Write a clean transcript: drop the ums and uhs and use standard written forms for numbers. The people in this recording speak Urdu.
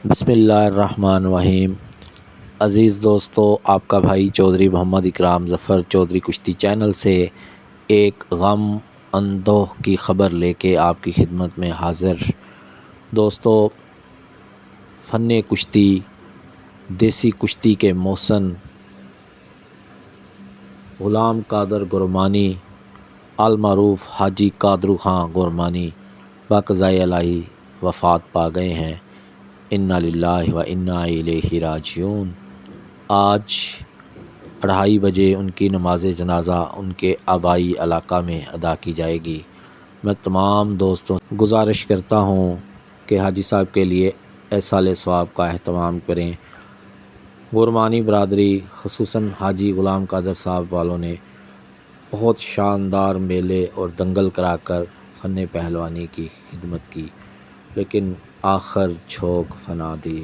بسم اللہ الرحمن الرحیم۔ عزیز دوستو، آپ کا بھائی چودھری محمد اکرام ظفر چودھری کشتی چینل سے ایک غم اندوہ کی خبر لے کے آپ کی خدمت میں حاضر۔ دوستو، فن کشتی، دیسی کشتی کے موسن غلام قادر گرمانی المعروف حاجی قادر خان گرمانی باقضائے الہی وفات پا گئے ہیں۔ انا للہ و انا الیہ راجعون۔ آج 2:30 بجے ان کی نماز جنازہ ان کے آبائی علاقہ میں ادا کی جائے گی۔ میں تمام دوستوں سے گزارش کرتا ہوں کہ حاجی صاحب کے لیے ایصال ثواب کا اہتمام کریں۔ گرمانی برادری خصوصاً حاجی غلام قادر صاحب والوں نے بہت شاندار میلے اور دنگل کرا کر فن پہلوانی کی خدمت کی، لیکن آخر جھونک فنا دی۔